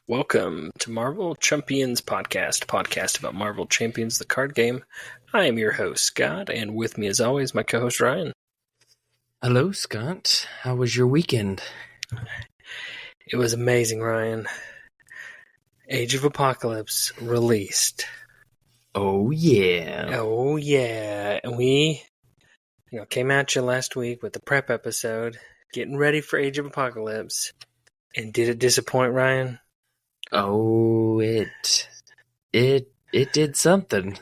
Welcome to Marvel Champions podcast about Marvel Champions, the card game. I am your host, Scott, and with me as always, my co-host, Ryan. Hello, Scott. How was your weekend? It was amazing, Ryan. Age of Apocalypse released. Oh, yeah. Oh, yeah. And we came at you last week with the prep episode, getting ready for Age of Apocalypse. And did it disappoint, Ryan? Oh, it did something.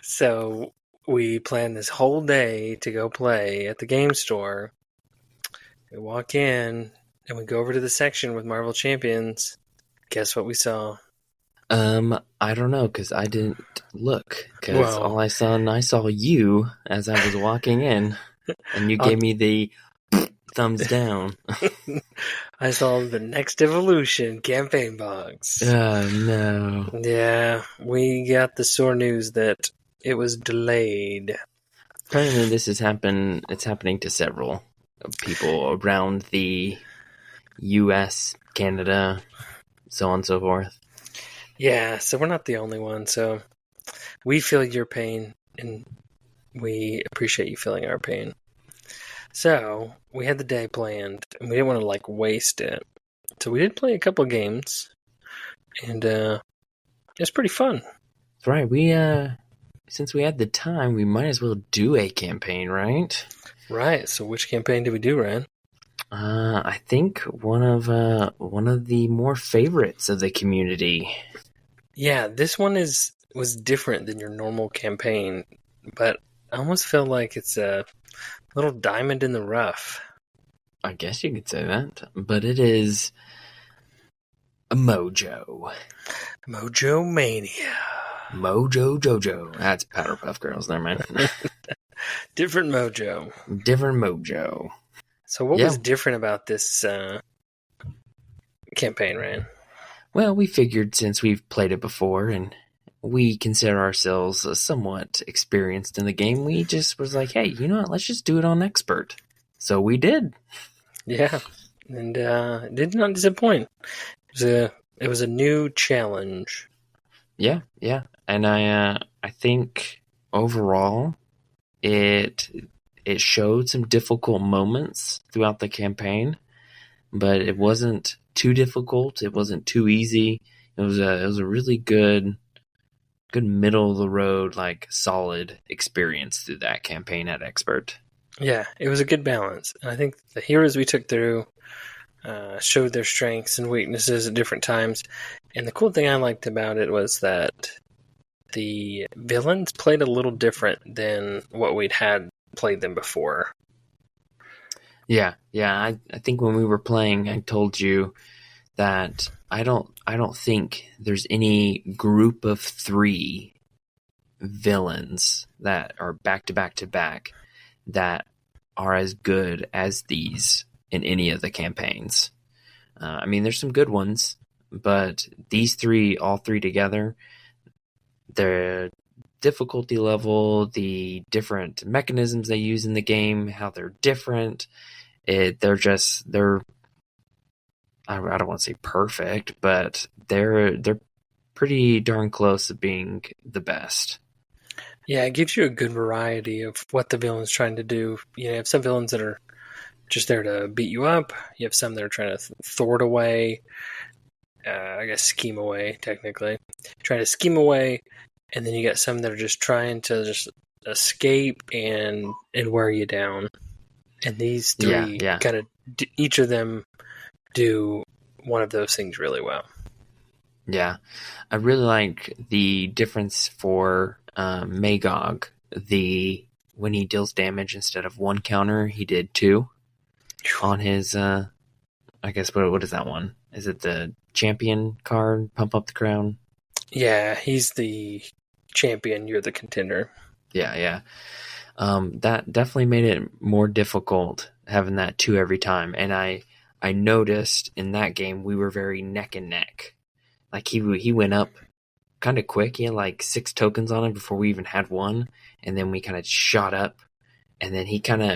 So we planned this whole day to go play at the game store. We walk in and we go over to the section with Marvel Champions. Guess what we saw? I don't know, because I didn't look. Because all I saw you as I was walking in, and you gave me the thumbs down. I saw the Next Evolution campaign box. Oh, no. Yeah, we got the sore news that it was delayed. Apparently it's happening to several people around the U.S., Canada, so on and so forth. Yeah, so we're not the only one, so we feel your pain, and we appreciate you feeling our pain. So, we had the day planned, and we didn't want to, waste it. So we did play a couple of games, and it was pretty fun. That's right, since we had the time, we might as well do a campaign, right? Right, so which campaign did we do, Ryan? I think one of the more favorites of the community. Yeah, this one was different than your normal campaign, but I almost feel like it's a little diamond in the rough. I guess you could say that, but it is a Mojo. Mojo Mania. Mojo Jojo. That's Powderpuff Girls, never mind. Different Mojo. Different Mojo. So what was different about this campaign, Ryan? Well, we figured since we've played it before and we consider ourselves somewhat experienced in the game, we just was like, hey, you know what? Let's just do it on Expert. So we did. Yeah, and it did not disappoint. It was a new challenge. Yeah, and I think overall it showed some difficult moments throughout the campaign, but it wasn't too difficult. It wasn't too easy. It was a really good middle of the road, solid experience through that campaign at Expert. Yeah, it was a good balance. And I think the heroes we took through showed their strengths and weaknesses at different times. And the cool thing I liked about it was that the villains played a little different than what we'd had played them before. Yeah. I think when we were playing, I told you that I don't think there's any group of 3 villains that are back to back to back that are as good as these in any of the campaigns. I mean, there's some good ones, but these 3, all 3 together, their difficulty level, the different mechanisms they use in the game, how they're different, they're I don't want to say perfect, but they're pretty darn close to being the best. Yeah, it gives you a good variety of what the villain's trying to do. You have some villains that are just there to beat you up. You have some that are trying to thwart away, scheme away, technically. Trying to scheme away, and then you got some that are just trying to just escape and wear you down. And these 3 kind of, each of them do one of those things really well. Yeah, I really like the difference for Magog. When he deals damage, instead of 1 counter, he did 2 on his. I guess what is that one? Is it the champion card? Pump up the crown. Yeah, he's the champion. You're the contender. Yeah. That definitely made it more difficult having that 2 every time, and I noticed in that game we were very neck and neck. He went up kind of quick. He had 6 tokens on him before we even had 1, and then we kind of shot up, and then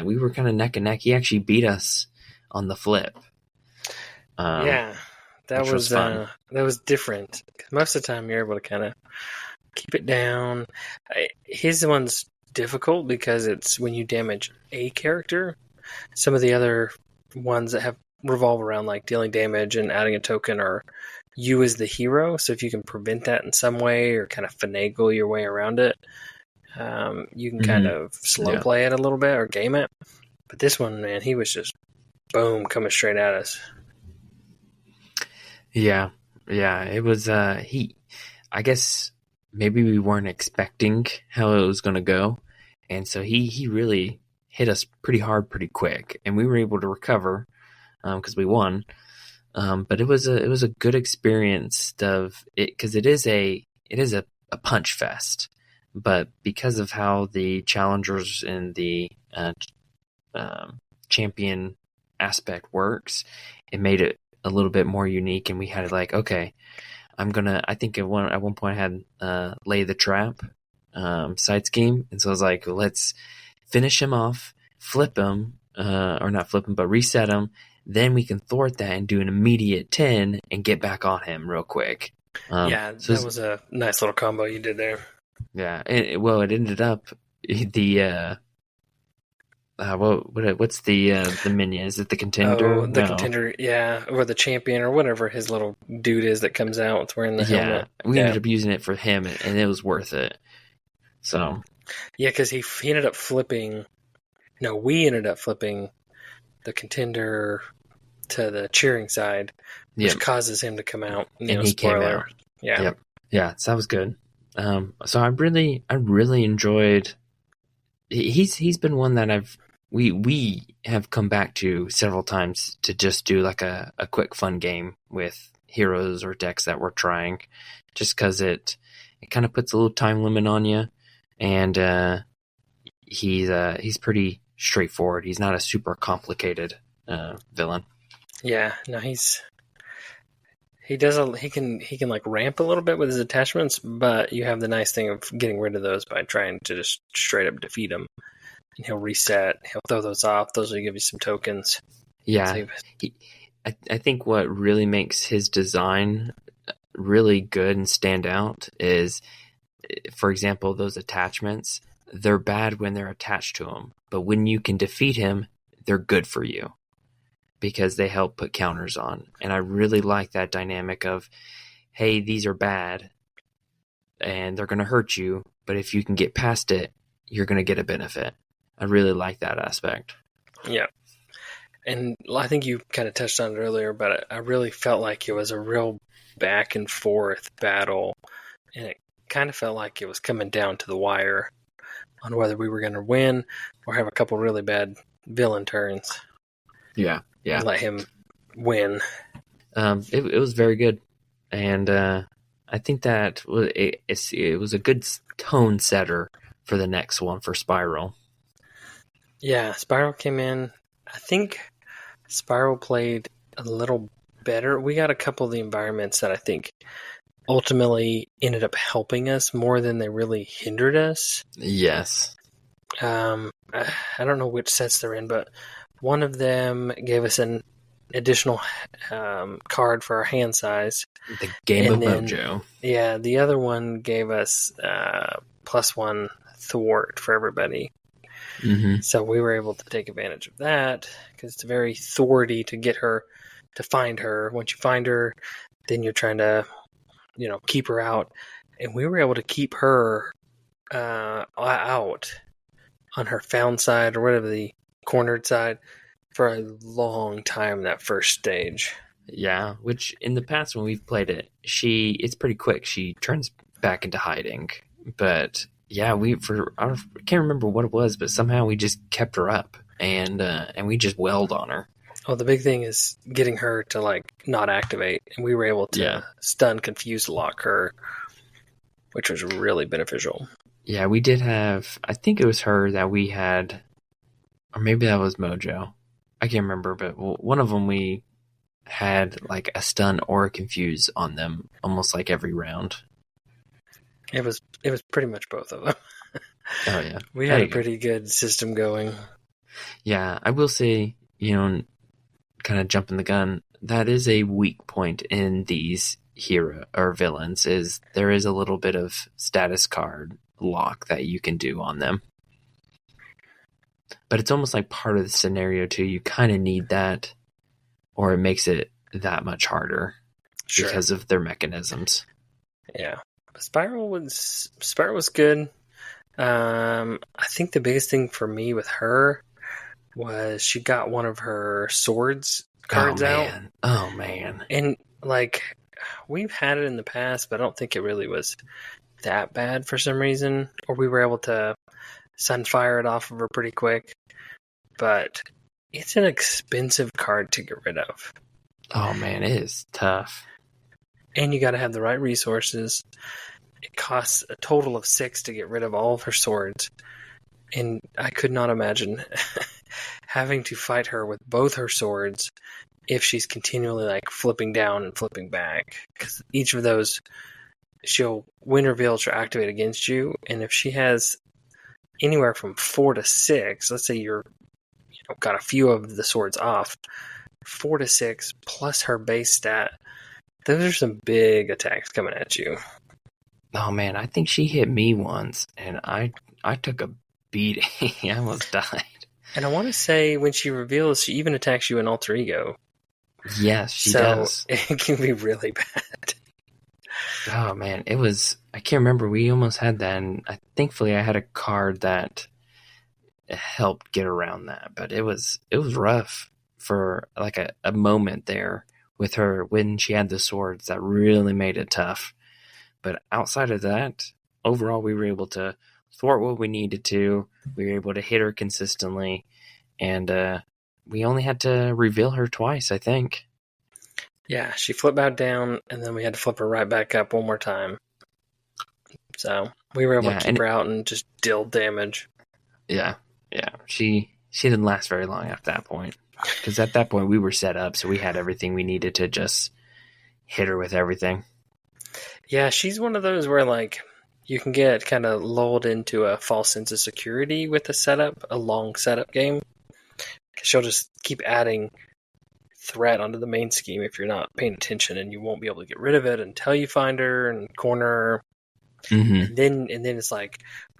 we were kind of neck and neck. He actually beat us on the flip. Yeah, which was fun. that was different. Most of the time, you're able to kind of keep it down. His one's difficult because it's when you damage a character. Some of the other ones that have revolve around like dealing damage and adding a token are you as the hero. So if you can prevent that in some way or kind of finagle your way around it, you can kind of slow play it a little bit or game it. But this one, man, he was just boom coming straight at us. Yeah, it was. I guess maybe we weren't expecting how it was going to go, and so he really hit us pretty hard, pretty quick, and we were able to recover because we won. But it was a good experience of it because it is a punch fest, but because of how the challengers and the champion aspect works, it made it a little bit more unique, and we had like, okay, I think at one point I had lay the trap side scheme, and so I was like, let's finish him off, flip him, or not flip him, but reset him, then we can thwart that and do an immediate 10 and get back on him real quick. That was a nice little combo you did there. Yeah, it ended up the what's the minion? Is it the contender? The contender, yeah, or the champion, or whatever his little dude is that comes out with wearing the helmet. We ended up using it for him, and it was worth it. So, yeah, because he ended up flipping. No, we ended up flipping the contender to the cheering side, which causes him to come out. And he came out. Yeah, so that was good. So I really enjoyed. He's been one that we have come back to several times to just do like a quick fun game with heroes or decks that we're trying, just because it kind of puts a little time limit on you, and he's pretty straightforward. He's not a super complicated villain. Yeah, no, he can like ramp a little bit with his attachments, but you have the nice thing of getting rid of those by trying to just straight up defeat him. And he'll reset. He'll throw those off. Those will give you some tokens. Yeah, I think what really makes his design really good and stand out is, for example, those attachments. They're bad when they're attached to him, but when you can defeat him, they're good for you because they help put counters on. And I really like that dynamic of, hey, these are bad and they're going to hurt you, but if you can get past it, you're going to get a benefit. I really like that aspect. Yeah. And I think you kind of touched on it earlier, but I really felt like it was a real back and forth battle. And it kind of felt like it was coming down to the wire on whether we were going to win or have a couple really bad villain turns. Yeah. And let him win. It was very good. And I think that it was a good tone setter for the next one for Spiral. Yeah, Spiral came in. I think Spiral played a little better. We got a couple of the environments that I think ultimately ended up helping us more than they really hindered us. Yes. I don't know which sets they're in, but one of them gave us an additional card for our hand size. The Game of Mojo. Yeah, the other one gave us +1 thwart for everybody. Mm-hmm. So we were able to take advantage of that because it's very thwarty to get her, to find her. Once you find her, then you're trying to, keep her out. And we were able to keep her out on her found side or whatever, the cornered side, for a long time that first stage. Yeah, which in the past when we've played it, it's pretty quick. She turns back into hiding. But yeah, I can't remember what it was, but somehow we just kept her up and we just welled on her. Oh, the big thing is getting her to not activate, and we were able to stun, confuse, lock her, which was really beneficial. Yeah, we did have. I think it was her that we had, or maybe that was Mojo. I can't remember, but one of them we had like a stun or a confuse on them almost like every round. It was pretty much both of them. Oh yeah, we had a pretty good system going. Yeah, I will say, kind of jumping the gun. that is a weak point in these hero or villains, is there is a little bit of status card lock that you can do on them. But it's almost like part of the scenario too. You kind of need that, or it makes it that much harder because of their mechanisms. Yeah. Spiral was good. I think the biggest thing for me with her was she got one of her swords cards out. Oh man. And like we've had it in the past, but I don't think it really was that bad for some reason. Or we were able to sunfire it off of her pretty quick. But it's an expensive card to get rid of. Oh man, it is tough. And you got to have the right resources. It costs a total of 6 to get rid of all of her swords. And I could not imagine having to fight her with both her swords if she's continually like flipping down and flipping back. Because each of those, she'll win reveal, she'll activate against you. And if she has anywhere from 4 to 6, let's say you're got a few of the swords off, 4 to 6 plus her base stat, those are some big attacks coming at you. Oh man, I think she hit me once, and I took a beating. I almost died. And I want to say when she reveals, she even attacks you in alter ego. Yes, she does. It can be really bad. Oh man, it was. I can't remember. We almost had that, and thankfully I had a card that helped get around that. But it was rough for like a moment there with her when she had the swords. That really made it tough. But outside of that, overall, we were able to thwart what we needed to. We were able to hit her consistently, and we only had to reveal her twice, I think. Yeah, she flipped back down, and then we had to flip her right back up one more time. So we were able to keep her out and just deal damage. Yeah. She didn't last very long after that point, because at that point we were set up, so we had everything we needed to just hit her with everything. Yeah, she's one of those where like you can get kind of lulled into a false sense of security with a long setup game. She'll just keep adding threat onto the main scheme if you're not paying attention, and you won't be able to get rid of it until you find her and corner her. Mm-hmm. And then it's like,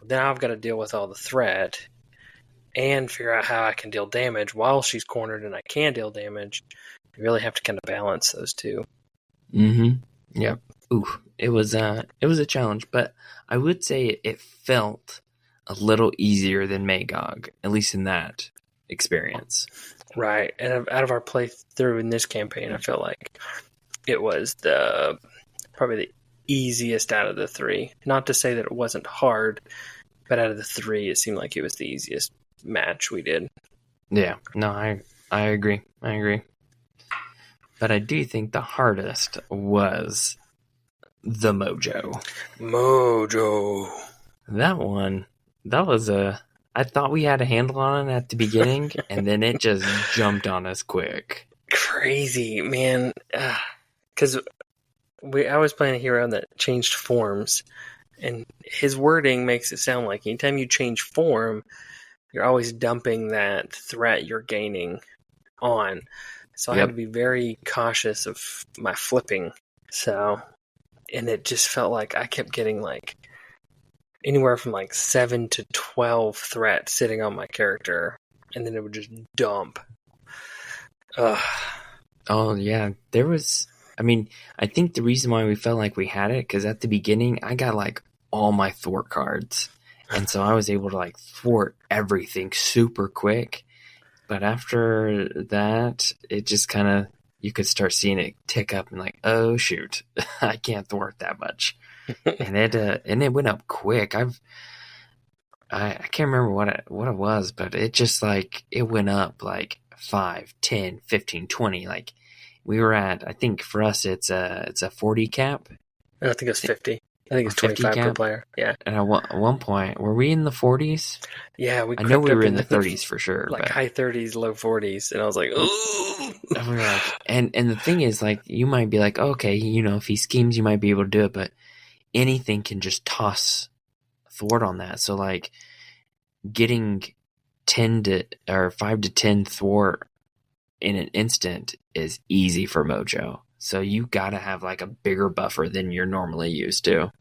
now I've got to deal with all the threat and figure out how I can deal damage while she's cornered and I can deal damage. You really have to kind of balance those two. Mm-hmm. Yep. Ooh, it was a challenge, but I would say it felt a little easier than Magog, at least in that experience. Right. And out of our playthrough in this campaign, I feel like it was probably the easiest out of the 3. Not to say that it wasn't hard, but out of the 3, it seemed like it was the easiest match we did. Yeah. No, I agree. But I do think the hardest was the Mojo. That one, I thought we had a handle on it at the beginning, and then it just jumped on us quick. Crazy, man. Because I was playing a hero that changed forms, and his wording makes it sound like anytime you change form, you're always dumping that threat you're gaining on. So I had to be very cautious of my flipping. And it just felt like I kept getting like anywhere from like 7 to 12 threat sitting on my character, and then it would just dump. Oh yeah, I think the reason why we felt like we had it, because at the beginning I got like all my thwart cards, and so I was able to like thwart everything super quick. But after that, it just kind of, you could start seeing it tick up and like, oh shoot, I can't thwart that much. And it went up quick. I can't remember what it was, but it just like, it went up like 5, 10, 15, 20. Like we were at, I think for us, it's a 40 cap. I think it was 50. I think it's 25 per player. Yeah. And at one point, were we in the 40s? Yeah, I know we were in the 30s for sure. Like high 30s, low 40s. And I was like, ooh. And we were like, and the thing is, like, you might be like, okay, if he schemes, you might be able to do it, but anything can just toss thwart on that. So, like, getting 5 to 10 thwart in an instant is easy for Mojo. So you got to have like a bigger buffer than you're normally used to.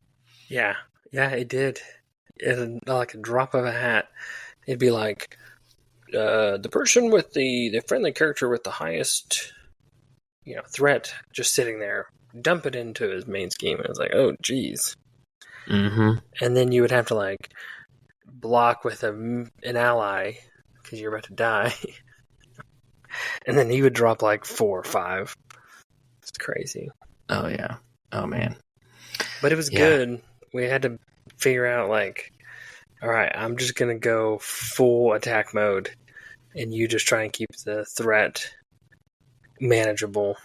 Yeah, it did. It, like a drop of a hat, it'd be like the person with the friendly character with the highest, threat just sitting there. Dump it into his main scheme. And it was like, oh, geez. Mm-hmm. And then you would have to like block with an ally because you're about to die. And then he would drop like 4 or 5. It's crazy. Oh, yeah. Oh, man. But it was good. We had to figure out like, all right, I'm just going to go full attack mode. And you just try and keep the threat manageable.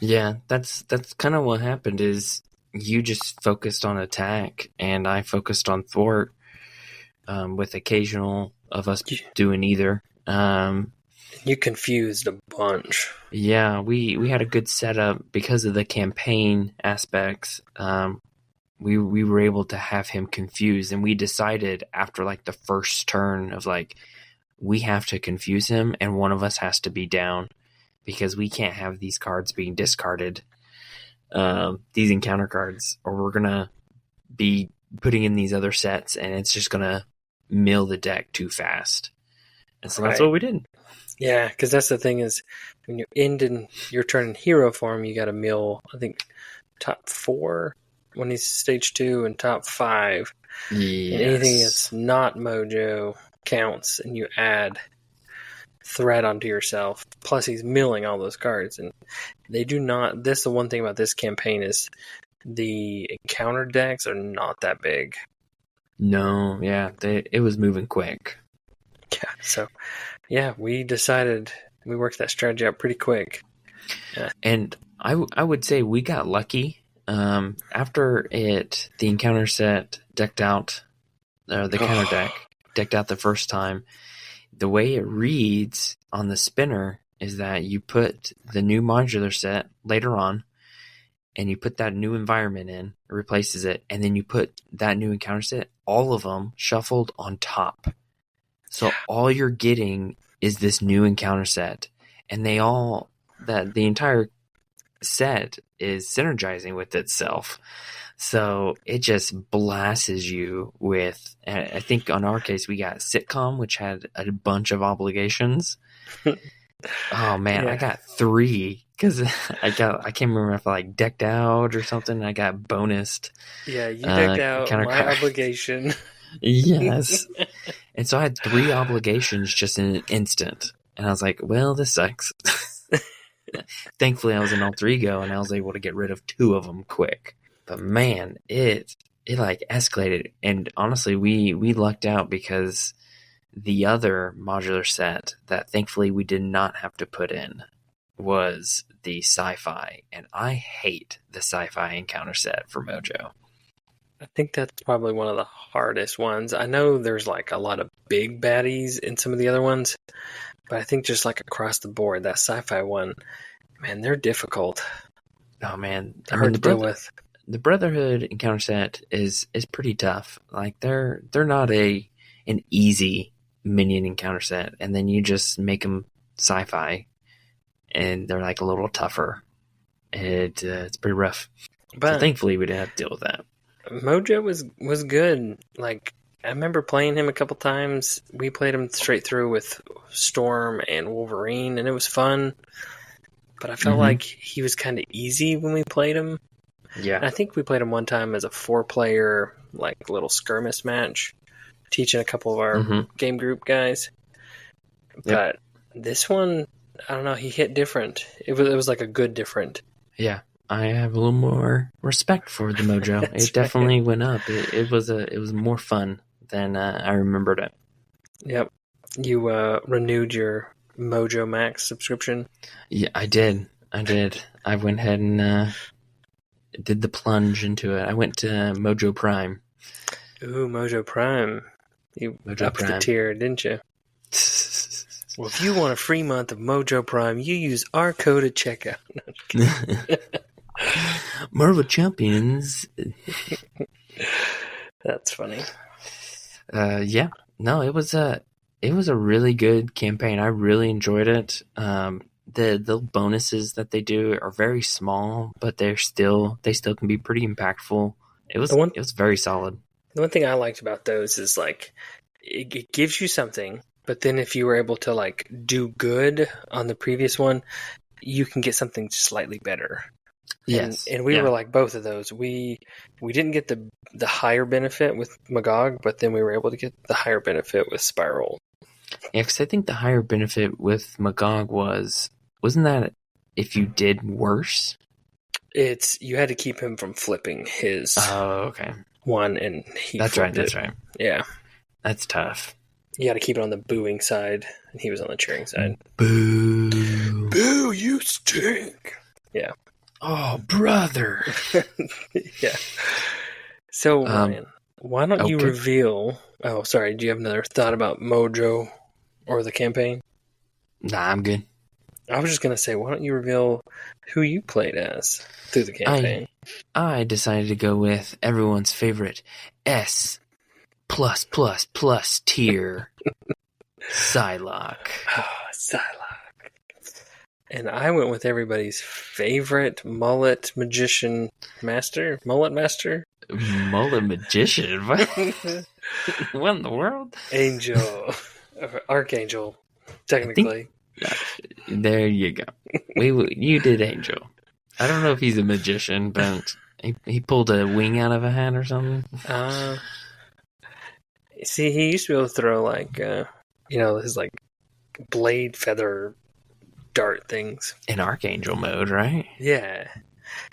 Yeah, that's kind of what happened is you just focused on attack and I focused on thwart, with occasional of us doing either. You confused a bunch. Yeah, we had a good setup because of the campaign aspects. We were able to have him confused, and we decided after like the first turn of like we have to confuse him and one of us has to be down because we can't have these cards being discarded, these encounter cards, or we're gonna be putting in these other sets and it's just gonna mill the deck too fast. And so that's what we did. Yeah, because that's the thing is when you end in your turn in hero form, you got to mill, I think, top 4 when he's stage 2 and top 5. Yes. And anything that's not Mojo counts, and you add threat onto yourself. Plus, he's milling all those cards, and they do not. This the one thing about this campaign is the encounter decks are not that big. No, yeah, it was moving quick. Yeah, so yeah, we decided we worked that strategy out pretty quick. And I would say we got lucky. After the encounter set decked out, the counter deck decked out the first time, the way it reads on the spinner is that you put the new modular set later on, and you put that new environment in, it replaces it, and then you put that new encounter set, all of them shuffled on top. So all you're getting is this new encounter set, and the entire set is synergizing with itself. So it just blasts you with, I think on our case, we got Sitcom, which had a bunch of obligations. Oh man, I got 3 because I can't remember if I like decked out or something. I got bonused. Yeah, you decked out my obligation. Yes. And so I had 3 obligations just in an instant. And I was like, well, this sucks. Thankfully, I was in alter ego and I was able to get rid of 2 of them quick. But man, it like escalated. And honestly, we lucked out because the other modular set that thankfully we did not have to put in was the sci-fi. And I hate the sci-fi encounter set for Mojo. I think that's probably one of the hardest ones. I know there's like a lot of big baddies in some of the other ones, but I think just like across the board, that sci-fi one, man, they're difficult. Oh man, they're hard to deal with. The Brotherhood encounter set is pretty tough. Like they're not an easy minion encounter set, and then you just make them sci-fi, and they're like a little tougher. It's pretty rough. But so thankfully, we didn't have to deal with that. Mojo was good. Like I remember playing him a couple times. We played him straight through with Storm and Wolverine, and it was fun. But I felt like he was kind of easy when we played him. Yeah, and I think we played him one time as a 4-player like little skirmish match, teaching a couple of our game group guys. But this one, I don't know. He hit different. It was like a good different. Yeah. I have a little more respect for the Mojo. It definitely went up. It was more fun than I remembered it. Yep. You renewed your Mojo Max subscription? Yeah, I did. I went ahead and did the plunge into it. I went to Mojo Prime. Ooh, Mojo Prime. You upped the tier, didn't you? Well, if you want a free month of Mojo Prime, you use our code at checkout. No, Marvel Champions. That's funny. Yeah. No, it was it was a really good campaign. I really enjoyed it. The bonuses that they do are very small, but they still can be pretty impactful. The one It was very solid. the one thing I liked about those is like it gives you something, but then if you were able to like do good on the previous one, you can get something slightly better. Yes, And we were like both of those. We didn't get the higher benefit with Magog, but then we were able to get the higher benefit with Spiral. Yeah, because I think the higher benefit with Magog wasn't that if you did worse? It's you had to keep him from flipping his Okay. one, and he That's flipped right. it. That's right. Yeah, That's tough. you got to keep it on the booing side, and he was on the cheering side. Boo! Boo! You stink. Yeah. Oh, brother. Yeah. So Ryan, why don't you okay. reveal? Oh, sorry. Do you have another thought about Mojo or the campaign? Nah, I'm good. I was just gonna say, why don't you reveal who you played as through the campaign? I decided to go with everyone's favorite S plus plus plus tier Psylocke. Oh, Psylocke. And I went with everybody's favorite mullet magician master. Mullet master? Mullet magician? What? What in the world? Angel. Archangel, technically. There you go. You did Angel. I don't know if he's a magician, but he pulled a wing out of a hat or something. See, he used to be able to throw like, his like blade feather dart things. In Archangel mode, right? Yeah.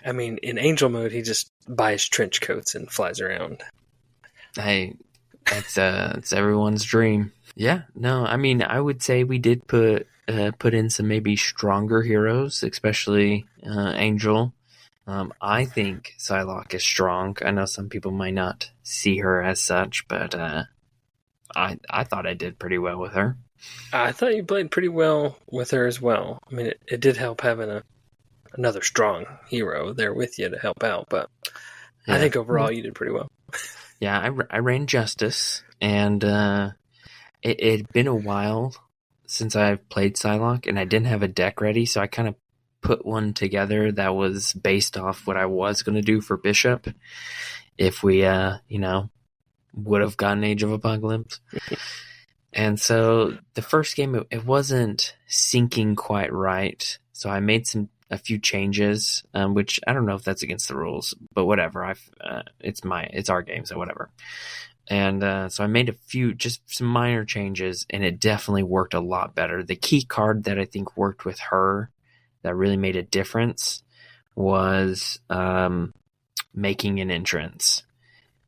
I mean, in Angel mode, he just buys trench coats and flies around. Hey, it's everyone's dream. Yeah, no, I mean, I would say we did put in some maybe stronger heroes, especially Angel. I think Psylocke is strong. I know some people might not see her as such, but I thought I did pretty well with her. I thought you played pretty well with her as well. I mean, it did help having another strong hero there with you to help out, but yeah. I think overall you did pretty well. Yeah, I ran Justice, and it had been a while since I've played Psylocke, and I didn't have a deck ready, so I kind of put one together that was based off what I was going to do for Bishop if we, would have gotten Age of Apocalypse. And so the first game, it wasn't syncing quite right, so I made a few changes, which I don't know if that's against the rules, but whatever. It's our game, so whatever. And so I made just some minor changes, and it definitely worked a lot better. The key card that I think worked with her that really made a difference was making an entrance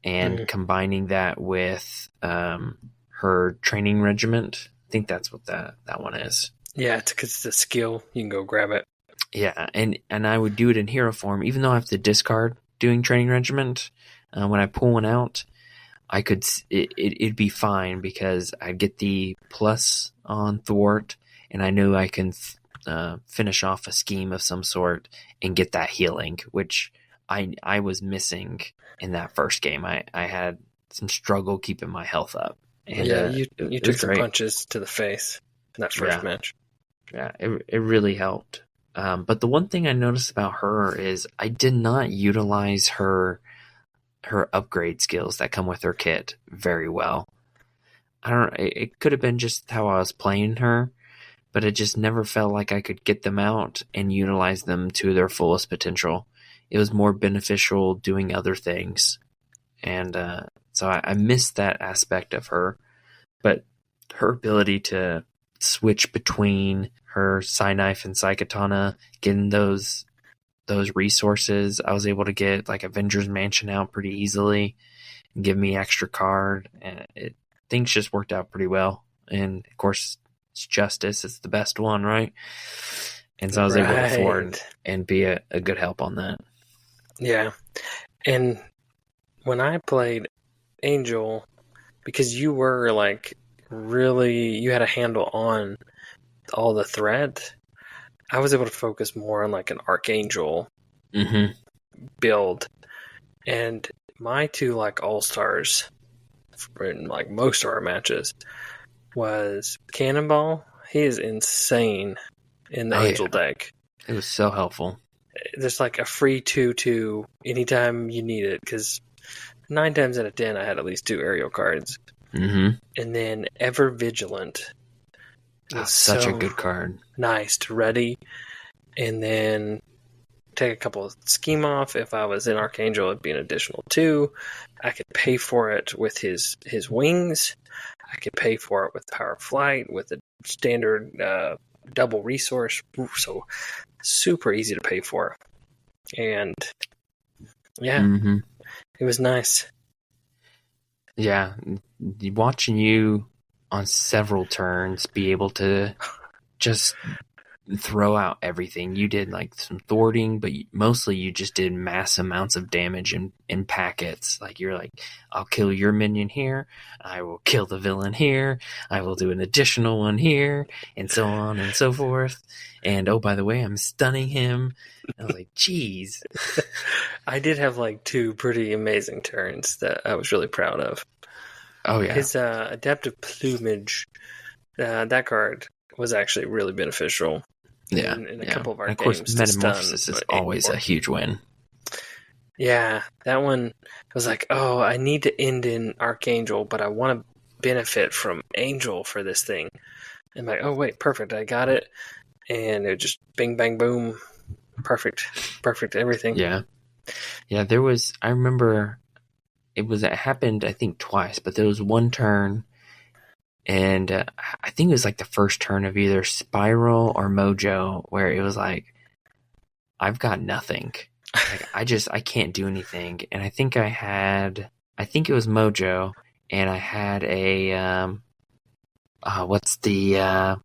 and combining that with her training regiment. I think that's what that one is. Yeah, it's because it's a skill. You can go grab it. Yeah, and I would do it in hero form, even though I have to discard doing training regiment. When I pull one out, I could it'd be fine because I get the plus on thwart, and I know I can finish off a scheme of some sort and get that healing, which I was missing in that first game. I had some struggle keeping my health up. And, yeah, you took some punches to the face in that first match. Yeah, it really helped. But the one thing I noticed about her is I did not utilize her upgrade skills that come with her kit very well. I don't. It could have been just how I was playing her, but it just never felt like I could get them out and utilize them to their fullest potential. It was more beneficial doing other things, and so I missed that aspect of her. But her ability to switch between her Psy Knife and Psy Katana, getting those resources, I was able to get like Avengers Mansion out pretty easily and give me extra card, and things just worked out pretty well. And of course, it's Justice; it's the best one, right? And so I was able to afford and be a good help on that. Yeah, and when I played Angel, because you were like really, you had a handle on all the threat, I was able to focus more on like an Archangel build. And my two like all-stars in like most of our matches was Cannonball. He is insane in the Oh Angel yeah, deck. it was so helpful. There's like a free 2/2 anytime you need it, because 9 times out of 10 I had at least 2 aerial cards. Mm-hmm. And then Ever Vigilant was Such a so good card. nice to ready. And then take a couple of scheme off. If I was in Archangel, it'd be an additional 2. I could pay for it with his wings. I could pay for it with Power of Flight, with a standard double resource. So super easy to pay for. And yeah, It was nice. Yeah, watching you on several turns be able to just throw out everything. You did like some thwarting, but mostly you just did mass amounts of damage in packets. Like you're like, I'll kill your minion here, I will kill the villain here, I will do an additional one here, and so on and so forth. And oh, by the way, I'm stunning him. And I was like, geez. I did have like 2 pretty amazing turns that I was really proud of. Oh yeah. His Adaptive Plumage, that card was actually really beneficial. Yeah, in a couple of our and of games. course, Metamorphosis is always a huge win. Yeah, that one was like, oh, I need to end in Archangel, but I want to benefit from Angel for this thing. I'm like, oh wait, perfect, I got it, and it just bing bang boom, perfect everything. Yeah. There was. I remember it happened. I think twice, but there was one turn. And I think it was like the first turn of either Spiral or Mojo where it was like, I've got nothing. Like, I can't do anything. And I think it was Mojo, and I had a, what's the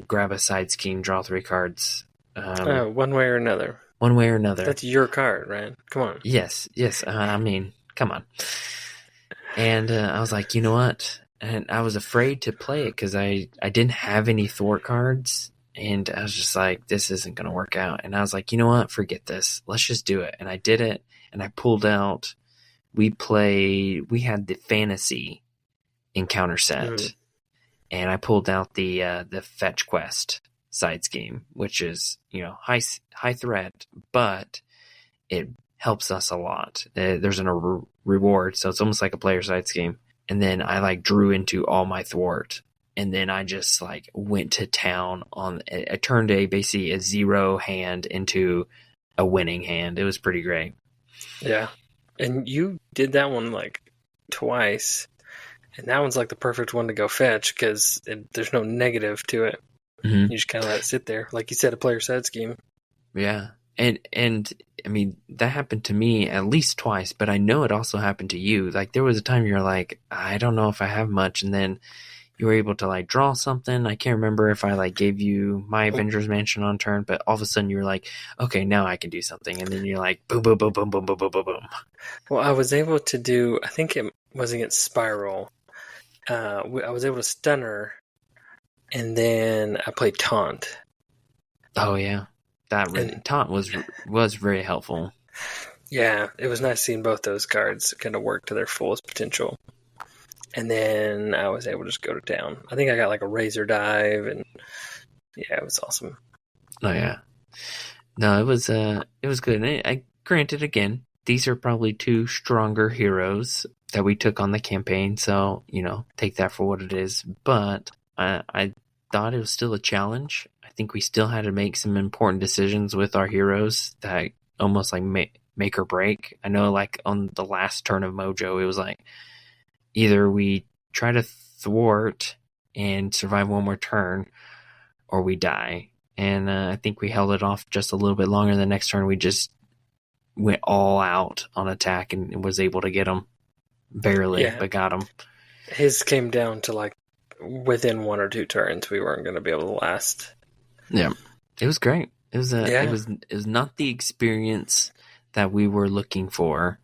grab a side scheme, draw 3 cards? One way or another. One way or another. That's your card, right? Come on. Yes. I mean, come on. And I was like, you know what? And I was afraid to play it because I didn't have any thwart cards. And I was just like, this isn't going to work out. And I was like, you know what? Forget this. Let's just do it. And I did it. And I pulled out. We had the fantasy encounter set. Mm. And I pulled out the fetch quest side scheme, which is, high threat, but it helps us a lot. There's a reward, so it's almost like a player side scheme. And then I drew into all my thwart, and then I just went to town on. I turned basically a 0 hand into a winning hand. It was pretty great. Yeah, and you did that one twice, and that one's the perfect one to go fetch because there's no negative to it. Mm-hmm. You just kind of let it sit there, like you said, a player side scheme. Yeah. And I mean, that happened to me at least twice, but I know it also happened to you. There was a time you're like, I don't know if I have much. And then you were able to draw something. I can't remember if I gave you my Avengers Mansion on turn, but all of a sudden you were like, okay, now I can do something. And then you're like, boom, boom, boom, boom, boom, boom, boom, boom, boom. Well, I was able to do, I think it was against Spiral. I was able to stun her, and then I played Taunt. Oh, yeah. Taunt was very helpful. Yeah, it was nice seeing both those cards kind of work to their fullest potential. And then I was able to just go to town. I think I got a Razor Dive, and yeah, it was awesome. Oh yeah, no, it was good. And granted, again, these are probably 2 stronger heroes that we took on the campaign, so take that for what it is. But I thought it was still a challenge. I think we still had to make some important decisions with our heroes that almost make or break. I know on the last turn of Mojo, it was either we try to thwart and survive one more turn, or we die. And I think we held it off just a little bit longer. The next turn, we just went all out on attack and was able to get them. Barely, but got them. His came down to within 1 or 2 turns, we weren't going to be able to last. Yeah, it was great. It was not the experience that we were looking for,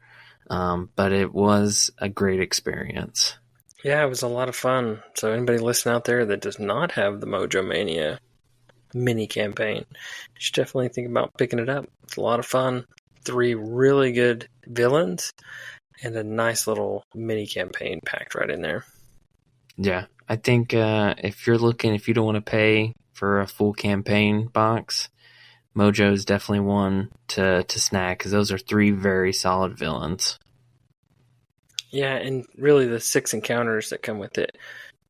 but it was a great experience. Yeah, it was a lot of fun. So anybody listening out there that does not have the Mojo Mania mini campaign, you should definitely think about picking it up. It's a lot of fun. 3 really good villains and a nice little mini campaign packed right in there. Yeah, I think if you don't want to pay for a full campaign box, Mojo is definitely one to snag because those are 3 very solid villains. Yeah, and really the 6 encounters that come with it,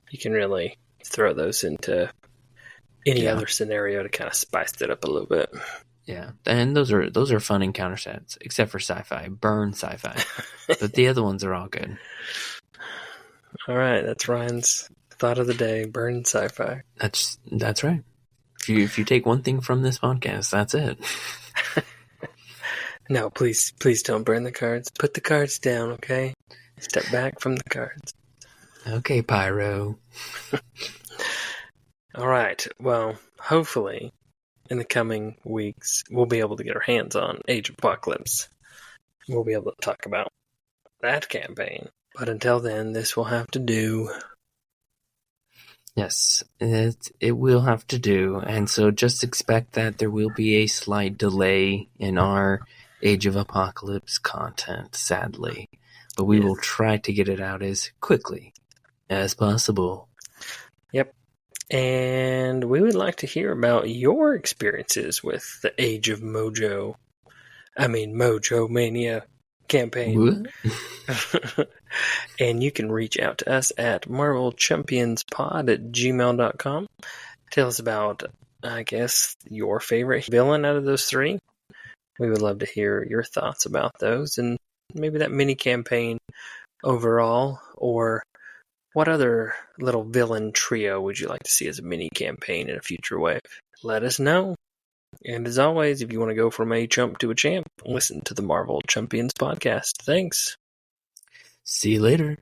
you can really throw those into any other scenario to kind of spice it up a little bit. Yeah, and those are fun encounter sets, except for sci-fi. Burn sci-fi, but the other ones are all good. All right, that's Ryan's thought of the day. Burn sci-fi. That's right. If you take one thing from this podcast, that's it. No, please don't burn the cards. Put the cards down, okay? Step back from the cards. Okay, Pyro. All right. Well, hopefully, in the coming weeks, we'll be able to get our hands on Age of Apocalypse. We'll be able to talk about that campaign. But until then, this will have to do. Yes, it will have to do, and so just expect that there will be a slight delay in our Age of Apocalypse content, sadly. But we will try to get it out as quickly as possible. Yep. And we would like to hear about your experiences with the Age of Mojo Mania campaign. And you can reach out to us at marvelchampionspod@gmail.com. Tell us about, I guess, your favorite villain out of those 3. We would love to hear your thoughts about those and maybe that mini campaign overall, or what other little villain trio would you like to see as a mini campaign in a future wave? Let us know. And as always, if you want to go from a chump to a champ, listen to the Marvel Champions podcast. Thanks. See you later.